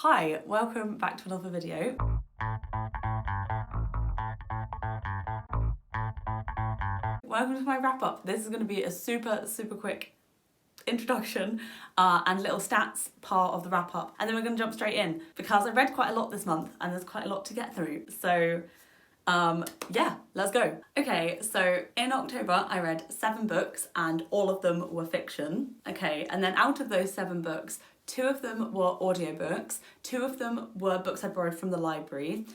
Hi, welcome back to another video. Welcome to my wrap up. This is going to be a super quick introduction and little stats part of the wrap up, and then we're going to jump straight in because I read quite a lot this month and there's quite a lot to get through. So yeah, let's go. Okay, so in October I read 7 books and all of them were fiction. Okay, and then out of those 7 books, 2 of them were audiobooks, 2 of them were books I borrowed from the library,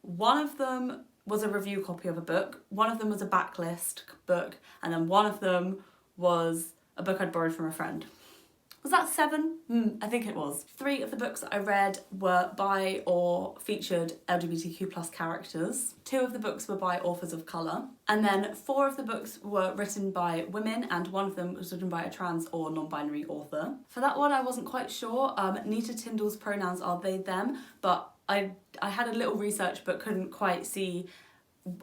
1 of them was a review copy of a book, 1 of them was a backlist book, and then 1 of them was a book I'd borrowed from a friend. Was that 7? I think it was. 3 of the books that I read were by or featured LGBTQ+ characters. 2 of the books were by authors of colour. And then 4 of the books were written by women, and 1 of them was written by a trans or non-binary author. For that one, I wasn't quite sure. Nita Tyndall's pronouns are they, them, but I had a little research but couldn't quite see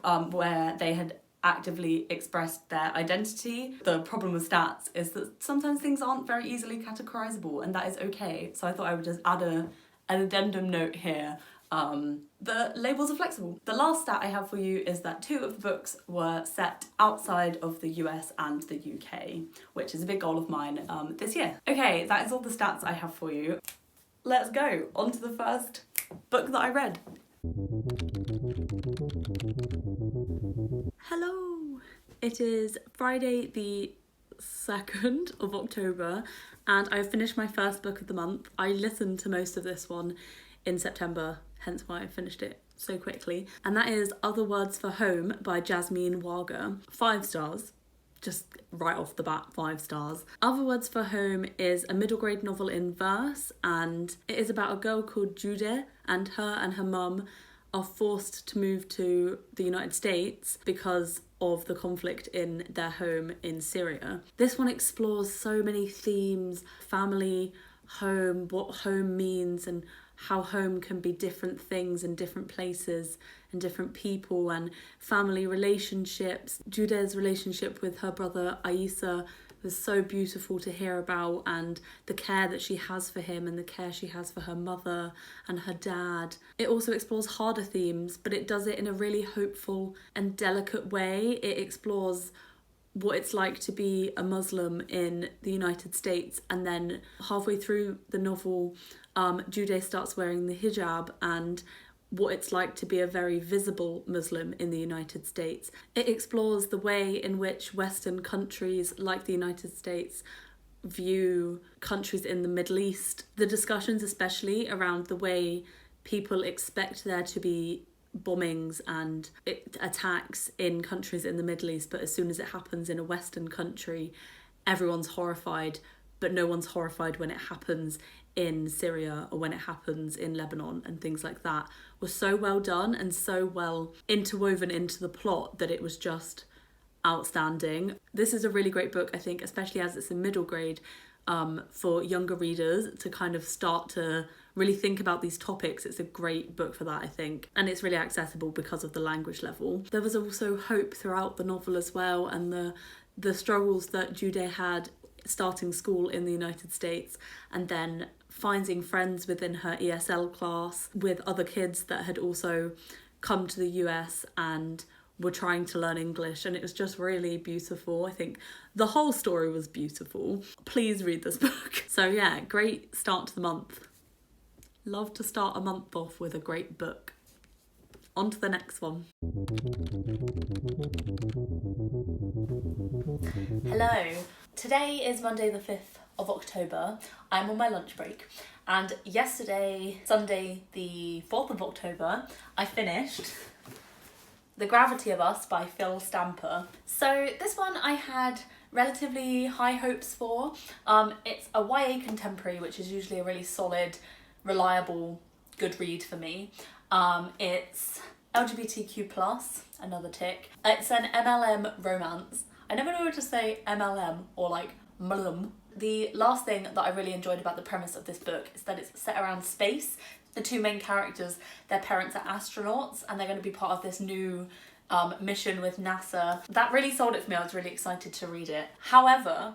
where they had actively expressed their identity. The problem with stats is that sometimes things aren't very easily categorizable, and that is okay. So I thought I would just add an addendum note here. The labels are flexible. The last stat I have for you is that 2 of the books were set outside of the US and the UK, which is a big goal of mine this year. Okay, that is all the stats I have for you. Let's go on to the first book that I read. Hello! It is Friday the 2nd of October and I've finished my first book of the month. I listened to most of this one in September, hence why I finished it so quickly. And that is Other Words for Home by Jasmine Wager. 5 stars. Just right off the bat, 5 stars. Other Words for Home is a middle grade novel in verse, and it is about a girl called Jude, and her mum are forced to move to the United States because of the conflict in their home in Syria. This one explores so many themes: family, home, what home means, and how home can be different things in different places and different people, and family relationships. Jude's relationship with her brother Aisa was so beautiful to hear about, and the care that she has for him and the care she has for her mother and her dad. It also explores harder themes, but it does it in a really hopeful and delicate way. It explores what it's like to be a Muslim in the United States, and then halfway through the novel, Jude starts wearing the hijab and what it's like to be a very visible Muslim in the United States. It explores the way in which Western countries like the United States view countries in the Middle East. The discussions especially around the way people expect there to be bombings and attacks in countries in the Middle East, but as soon as it happens in a Western country, everyone's horrified, but no one's horrified when it happens in Syria or when it happens in Lebanon, and things like that was so well done and so well interwoven into the plot that it was just outstanding. This is a really great book, I think, especially as it's a middle grade, for younger readers to kind of start to really think about these topics. It's a great book for that, I think, and it's really accessible because of the language level. There was also hope throughout the novel as well, and the struggles that Jude had starting school in the United States and then finding friends within her ESL class with other kids that had also come to the US and were trying to learn English, and it was just really beautiful. I think the whole story was beautiful. Please read this book. So yeah, great start to the month. Love to start a month off with a great book. On to the next one. Hello. Today is Monday the 5th of October. I'm on my lunch break, and yesterday, Sunday the 4th of October, I finished The Gravity of Us by Phil Stamper. So this one I had relatively high hopes for. It's a YA contemporary, which is usually a really solid, reliable, good read for me. It's LGBTQ+, another tick. It's an MLM romance. I never know whether to say MLM or like MLM. The last thing that I really enjoyed about the premise of this book is that it's set around space. The 2 main characters, their parents are astronauts, and they're going to be part of this new mission with NASA. That really sold it for me. I was really excited to read it. However,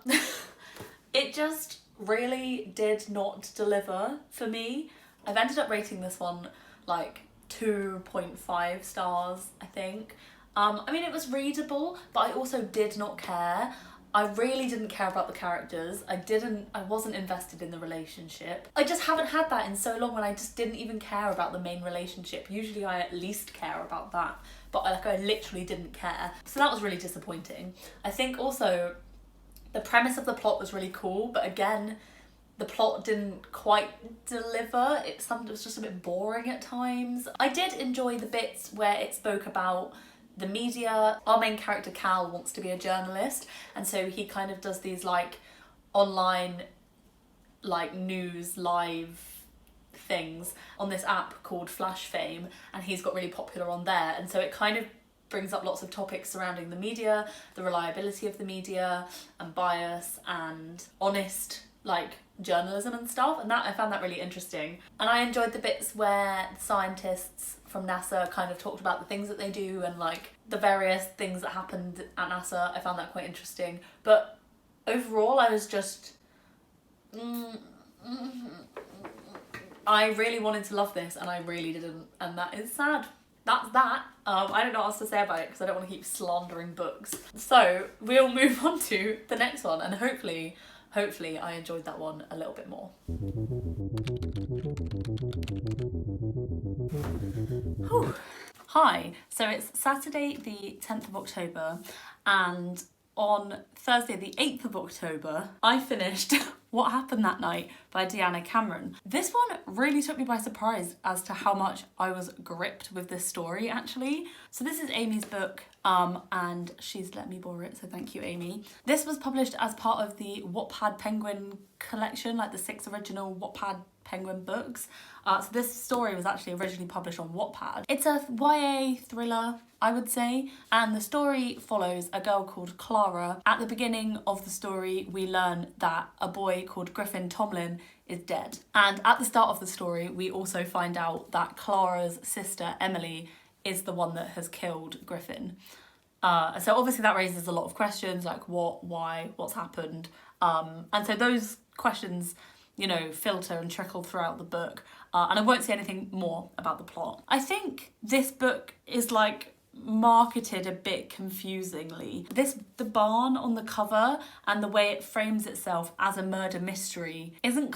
it just really did not deliver for me. I've ended up rating this one like 2.5 stars, I think. I mean, it was readable, but I also did not care. I really didn't care about the characters. I wasn't invested in the relationship. I just haven't had that in so long when I just didn't even care about the main relationship. Usually I at least care about that, but I literally didn't care. So that was really disappointing. I think also the premise of the plot was really cool, but again, the plot didn't quite deliver. It was just a bit boring at times. I did enjoy the bits where it spoke about the media. Our main character Cal wants to be a journalist, and so he kind of does these like online like news live things on this app called Flash Fame, and he's got really popular on there, and so it kind of brings up lots of topics surrounding the media, the reliability of the media and bias and honest like journalism and stuff, and that I found that really interesting. And I enjoyed the bits where the scientists from NASA kind of talked about the things that they do and like the various things that happened at NASA. I found that quite interesting, but overall I was just I really wanted to love this and I really didn't, and that is sad. That's that. I don't know what else to say about it because I don't want to keep slandering books. So we'll move on to the next one, and hopefully I enjoyed that one a little bit more. Whew. Hi, so it's Saturday the 10th of October, and on Thursday the 8th of October, I finished What Happened That Night by Deanna Cameron. This one really took me by surprise as to how much I was gripped with this story, actually. So this is Amy's book, and she's let me borrow it, so thank you, Amy. This was published as part of the Wattpad Penguin collection, like the 6 original Wattpad Penguin books. So this story was actually originally published on Wattpad. It's a YA thriller, I would say, and the story follows a girl called Clara. At the beginning of the story, we learn that a boy called Griffin Tomlin is dead. And at the start of the story, we also find out that Clara's sister, Emily, is the one that has killed Griffin. So obviously that raises a lot of questions, like what, why, what's happened. And so those questions, you know, filter and trickle throughout the book. And I won't say anything more about the plot. I think this book is like marketed a bit confusingly. The barn on the cover and the way it frames itself as a murder mystery isn't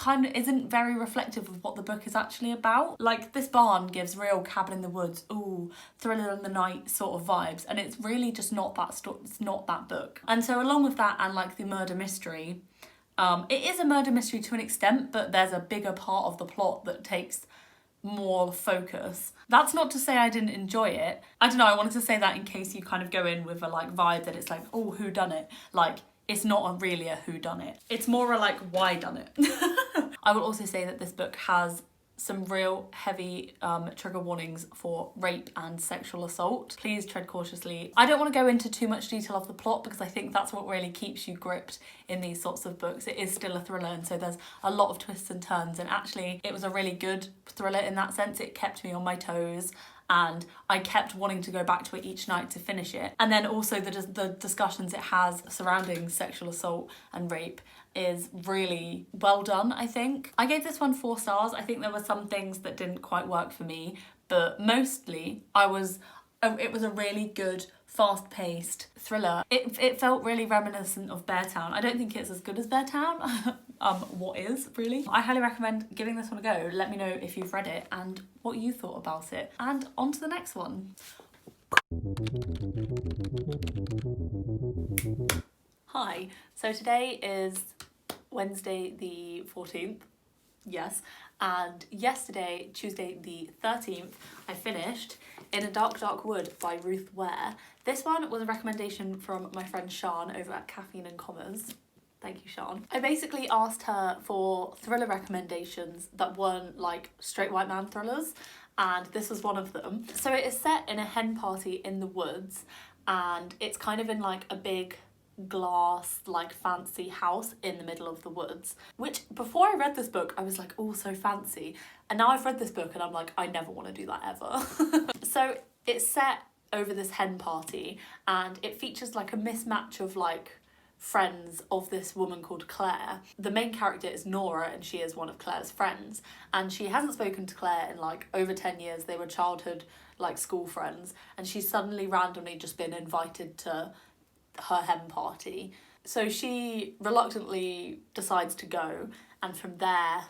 very reflective of what the book is actually about. Like, this barn gives real cabin in the woods, ooh, thriller in the night sort of vibes, and it's really just not that it's not that book. And so along with that and like the murder mystery, it is a murder mystery to an extent, but there's a bigger part of the plot that takes more focus. That's not to say I didn't enjoy it. I don't know, I wanted to say that in case you kind of go in with a like vibe that it's like, oh, who done it? Like, it's not really a who done it. It's more a like, why done it? I will also say that this book has some real heavy trigger warnings for rape and sexual assault. Please tread cautiously. I don't want to go into too much detail of the plot because I think that's what really keeps you gripped in these sorts of books. It is still a thriller, and so there's a lot of twists and turns, and actually it was a really good thriller in that sense. It kept me on my toes and I kept wanting to go back to it each night to finish it. And then also the discussions it has surrounding sexual assault and rape is really well done, I think. I gave this one 4 stars. I think there were some things that didn't quite work for me, but mostly it was a really good, fast-paced thriller. It felt really reminiscent of Beartown. I don't think it's as good as Beartown. What is, really? I highly recommend giving this one a go. Let me know if you've read it and what you thought about it. And on to the next one. Hi, so today is Wednesday the 14th, yes, and yesterday, Tuesday the 13th, I finished In a Dark Dark Wood by Ruth Ware. This one was a recommendation from my friend Sian over at Caffeine and Commas. Thank you, Sian. I basically asked her for thriller recommendations that weren't like straight white man thrillers, and this was one of them. So it is set in a hen party in the woods, and it's kind of in like a big glass like fancy house in the middle of the woods, which before I read this book I was like, oh, so fancy, and now I've read this book and I'm like, I never want to do that ever. So it's set over this hen party and it features like a mismatch of like friends of this woman called Claire. The main character is Nora, and she is one of Claire's friends, and she hasn't spoken to Claire in like over 10 years. They were childhood like school friends, and she's suddenly randomly just been invited to her hen party. So she reluctantly decides to go, and from there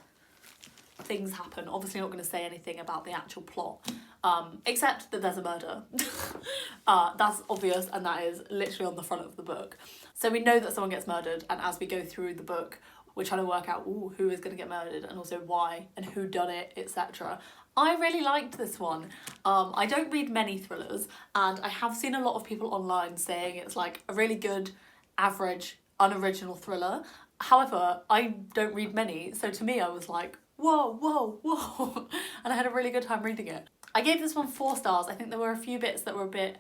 things happen. Obviously not going to say anything about the actual plot, except that there's a murder. That's obvious, and that is literally on the front of the book. So we know that someone gets murdered, and as we go through the book, we're trying to work out who is going to get murdered, and also why, and who done it, etc. I really liked this one. I don't read many thrillers, and I have seen a lot of people online saying it's like a really good, average, unoriginal thriller. However, I don't read many, so to me I was like, whoa, and I had a really good time reading it. I gave this one 4 stars. I think there were a few bits that were a bit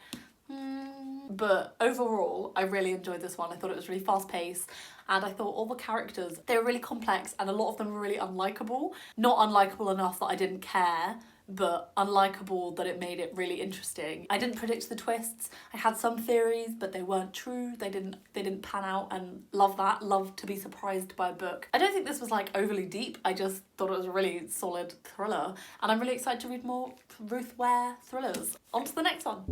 but overall I really enjoyed this one. I thought it was really fast paced, and I thought all the characters, they were really complex, and a lot of them were really unlikable. Not unlikable enough that I didn't care, but unlikable that it made it really interesting. I didn't predict the twists. I had some theories, but they weren't true. They didn't pan out, and love that. Love to be surprised by a book. I don't think this was like overly deep. I just thought it was a really solid thriller, and I'm really excited to read more Ruth Ware thrillers. On to the next one.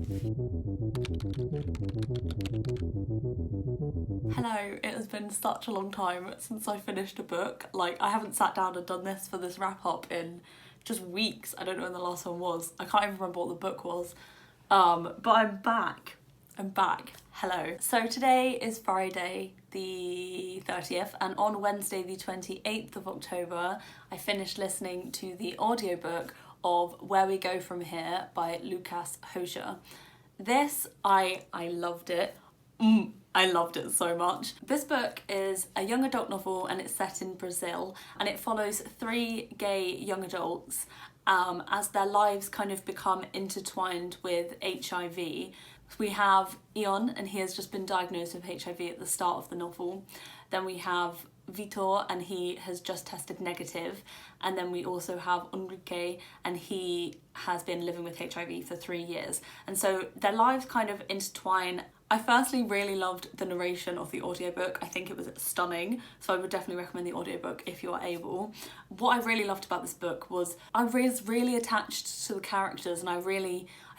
Hello, it has been such a long time since I finished a book. Like, I haven't sat down and done this for this wrap up in just weeks. I don't know when the last one was. I can't even remember what the book was. But I'm back. Hello. So today is Friday the 30th, and on Wednesday the 28th of October I finished listening to the audiobook of Where We Go From Here by Lucas Hoscher. This, I loved it. I loved it so much. This book is a young adult novel, and it's set in Brazil, and it follows 3 gay young adults as their lives kind of become intertwined with HIV. We have Ion, and he has just been diagnosed with HIV at the start of the novel. Then we have Vitor, and he has just tested negative. And then we also have Enrique, and he has been living with HIV for 3 years. And so their lives kind of intertwine. I firstly really loved the narration of the audiobook. I think it was stunning, so I would definitely recommend the audiobook if you are able. What I really loved about this book was I was really attached to the characters, and I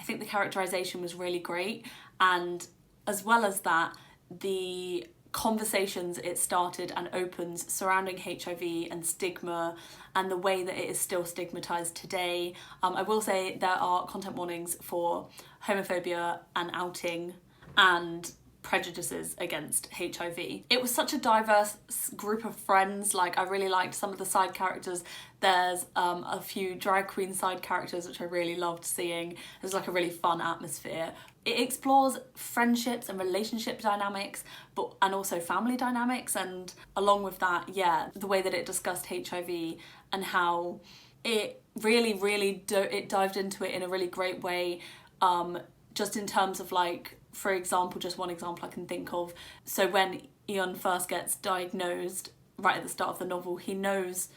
think the characterization was really great, and as well as that, the conversations it started and opens surrounding HIV and stigma and the way that it is still stigmatized today. I will say there are content warnings for homophobia and outing and prejudices against HIV. It was such a diverse group of friends. Like, I really liked some of the side characters. There's a few drag queen side characters which I really loved seeing. There's like a really fun atmosphere. It explores friendships and relationship dynamics, and also family dynamics, and along with that, the way that it discussed HIV and how it really it dived into it in a really great way, just in terms of, like, for example, just one example I can think of. So when Ian first gets diagnosed, right at the start of the novel, he knows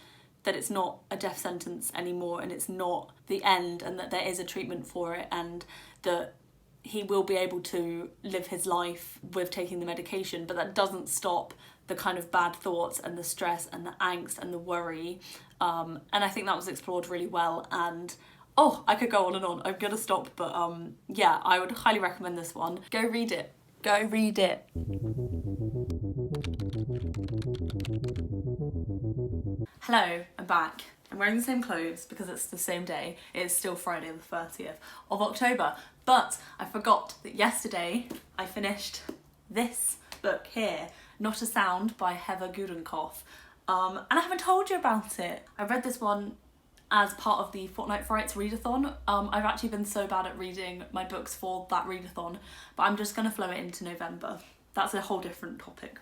that it's not a death sentence anymore, and it's not the end, and that there is a treatment for it, and that he will be able to live his life with taking the medication, but that doesn't stop the kind of bad thoughts and the stress and the angst and the worry. And I think that was explored really well, and I could go on and on. I'm gonna stop, but I would highly recommend this one. Go read it. Hello, I'm back. I'm wearing the same clothes because it's the same day. It's still Friday the 30th of October, but I forgot that yesterday I finished this book here, Not a Sound by Heather Gudenkopf, and I haven't told you about it. I read this one as part of the Fortnite Frights readathon. I've actually been so bad at reading my books for that readathon, but I'm just gonna flow it into November. That's a whole different topic.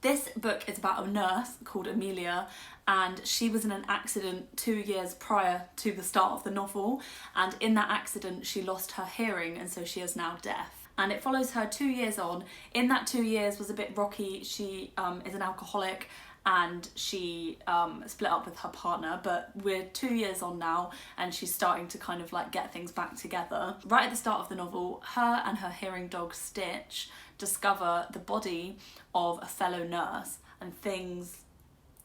This book is about a nurse called Amelia, and she was in an accident 2 years prior to the start of the novel, and in that accident she lost her hearing, and so she is now deaf. And it follows her 2 years on. In that 2 years was a bit rocky. She is an alcoholic, and she split up with her partner, but we're 2 years on now, and she's starting to kind of like get things back together. Right at the start of the novel, her and her hearing dog Stitch discover the body of a fellow nurse, and things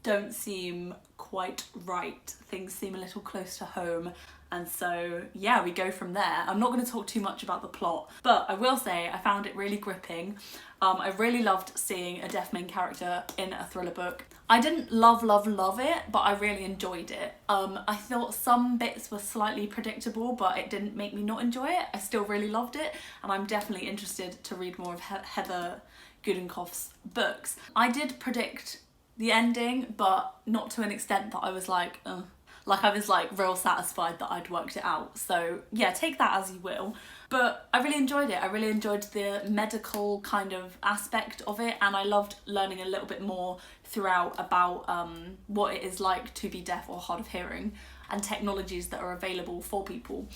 don't seem quite right. Things seem a little close to home. And so, yeah, we go from there. I'm not going to talk too much about the plot, but I will say I found it really gripping. I really loved seeing a deaf main character in a thriller book. I didn't love it, but I really enjoyed it. I thought some bits were slightly predictable, but it didn't make me not enjoy it. I still really loved it, and I'm definitely interested to read more of Heather Gudenkoff's books. I did predict the ending, but not to an extent that I was like, ugh. Like, I was like real satisfied that I'd worked it out. So yeah, take that as you will. But I really enjoyed it. I really enjoyed the medical kind of aspect of it, and I loved learning a little bit more throughout about what it is like to be deaf or hard of hearing, and technologies that are available for people.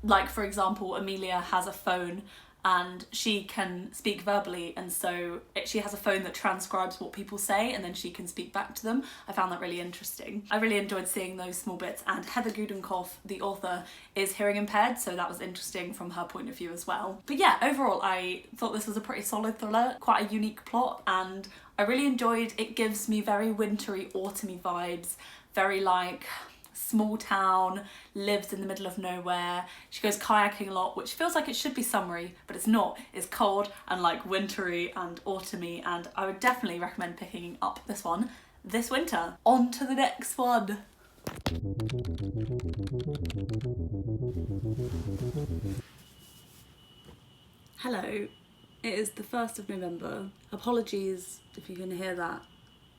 Like, for example, Amelia has a phone and she can speak verbally, and so she has a phone that transcribes what people say and then she can speak back to them. I found that really interesting. I really enjoyed seeing those small bits, and Heather Gudenkoff, the author, is hearing impaired, so that was interesting from her point of view as well. But yeah, overall I thought this was a pretty solid thriller, quite a unique plot, and I really enjoyed it. Gives me very wintry, autumny vibes, very like small town, lives in the middle of nowhere. She goes kayaking a lot, which feels like it should be summery, but it's not. It's cold and like wintry and autumny, and I would definitely recommend picking up this one this winter. On to the next one. Hello, it is the 1st of November. Apologies if you can hear that.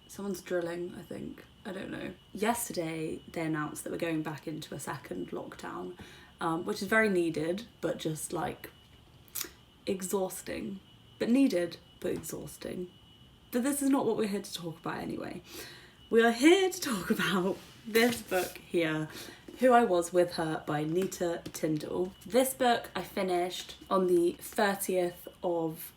Someone's drilling, I think. I don't know. Yesterday they announced that we're going back into a second lockdown, which is very needed, but just like exhausting. But needed, but exhausting. But this is not what we're here to talk about anyway. We are here to talk about this book here, Who I Was With Her by Nita Tyndall. This book I finished on the 30th of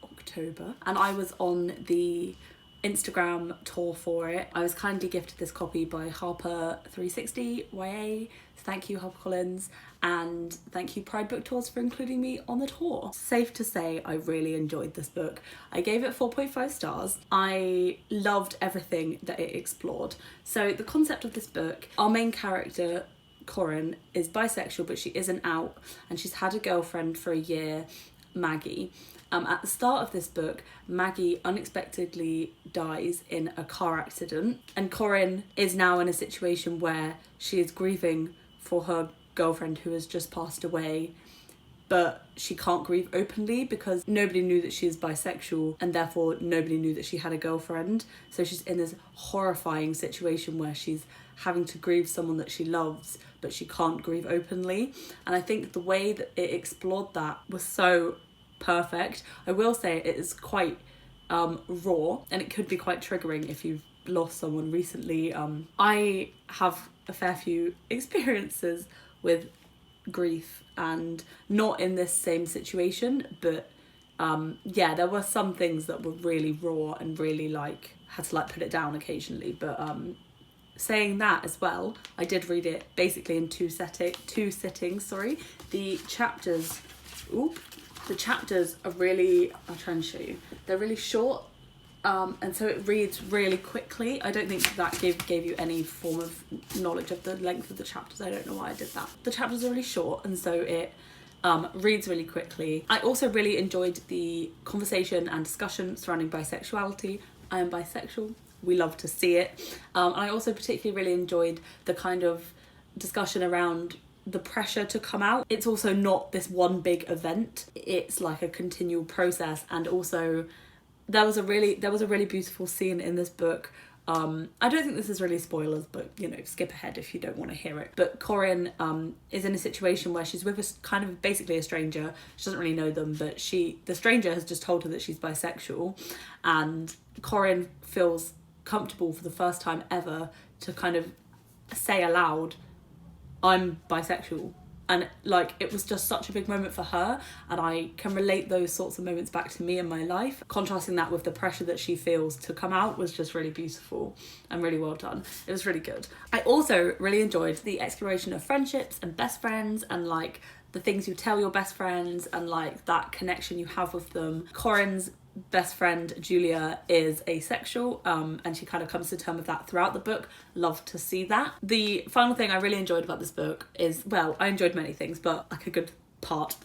October, and I was on the Instagram tour for it. I was kindly gifted this copy by Harper360 YA. Thank you, HarperCollins, and thank you Pride Book Tours for including me on the tour. Safe to say I really enjoyed this book. I gave it 4.5 stars. I loved everything that it explored. So the concept of this book, our main character Corinne is bisexual, but she isn't out, and she's had a girlfriend for a year, Maggie. At the start of this book, Maggie unexpectedly dies in a car accident, and Corinne is now in a situation where she is grieving for her girlfriend who has just passed away, but she can't grieve openly because nobody knew that she is bisexual, and therefore nobody knew that she had a girlfriend. So she's in this horrifying situation where she's having to grieve someone that she loves, but she can't grieve openly. And I think the way that it explored that was so perfect. I will say it is quite raw, and it could be quite triggering if you've lost someone recently. I have a fair few experiences with grief, and not in this same situation, but yeah, there were some things that were really raw and really like had to like put it down occasionally. But saying that as well, I did read it basically in two sittings. Sorry, the chapters are really, I'll try and show you, they're really short, and so it reads really quickly. I don't think that gave you any form of knowledge of the length of the chapters. I don't know why I did that. The chapters are really short, and so it reads really quickly. I also really enjoyed the conversation and discussion surrounding bisexuality. I am bisexual. We love to see it. And I also particularly really enjoyed the kind of discussion around the pressure to come out. It's also not this one big event. It's like a continual process, and also there was a really beautiful scene in this book. I don't think this is really spoilers, but you know, skip ahead if you don't want to hear it. But Corinne is in a situation where she's with a kind of basically a stranger. She doesn't really know them, but the stranger has just told her that she's bisexual, and Corinne feels comfortable for the first time ever to kind of say aloud, I'm bisexual, And like, it was just such a big moment for her, and I can relate those sorts of moments back to me in my life. Contrasting that with the pressure that she feels to come out was just really beautiful and really well done. It was really good. I also really enjoyed the exploration of friendships and best friends, and like the things you tell your best friends, and like that connection you have with them. Corin's best friend Julia is asexual, and she kind of comes to terms with that throughout the book. Love to see that. The final thing I really enjoyed about this book is, well, I enjoyed many things, but like a good part.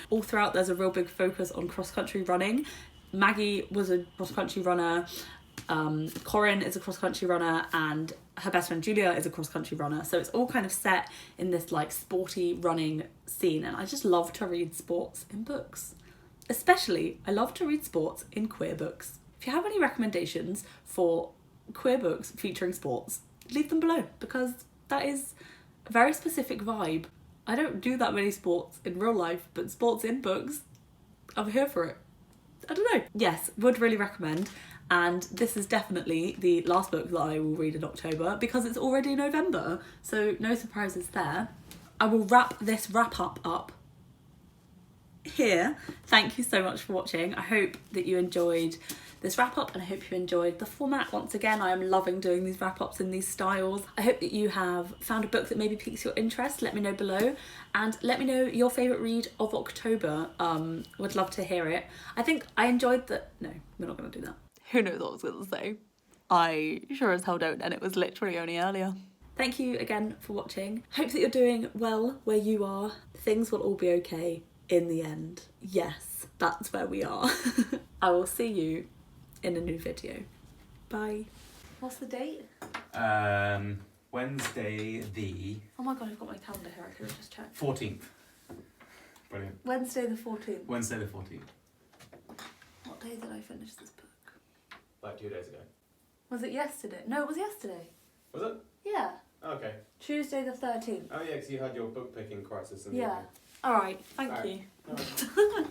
All throughout there's a real big focus on cross-country running. Maggie was a cross-country runner, Corin is a cross-country runner, and her best friend Julia is a cross-country runner. So it's all kind of set in this like sporty running scene, and I just love to read sports in books. Especially, I love to read sports in queer books. If you have any recommendations for queer books featuring sports, leave them below, because that is a very specific vibe. I don't do that many sports in real life, but sports in books, I'm here for it. I don't know. Yes, would really recommend. And this is definitely the last book that I will read in October, because it's already November, so no surprises there. I will wrap this wrap-up up here. Thank you so much for watching. I hope that you enjoyed this wrap-up, and I hope you enjoyed the format. Once again, I am loving doing these wrap-ups in these styles. I hope that you have found a book that maybe piques your interest. Let me know below, and let me know your favourite read of October. Would love to hear it. I think I enjoyed the... No, we're not going to do that. Who knows what I was going to say? I sure as hell don't, and it was literally only earlier. Thank you again for watching. Hope that you're doing well where you are. Things will all be okay in the end. Yes, that's where we are. I will see you in a new video. Bye. What's the date? Wednesday the... Oh my god, I've got my calendar here. I could have just checked. 14th. Brilliant. Wednesday the 14th. Wednesday the 14th. What day did I finish this book? Like 2 days ago. Was it yesterday? No, it was yesterday. Was it? Yeah. Okay. Tuesday the 13th. Oh yeah, because you had your book picking crisis. Yeah. Alright, thank you. All right.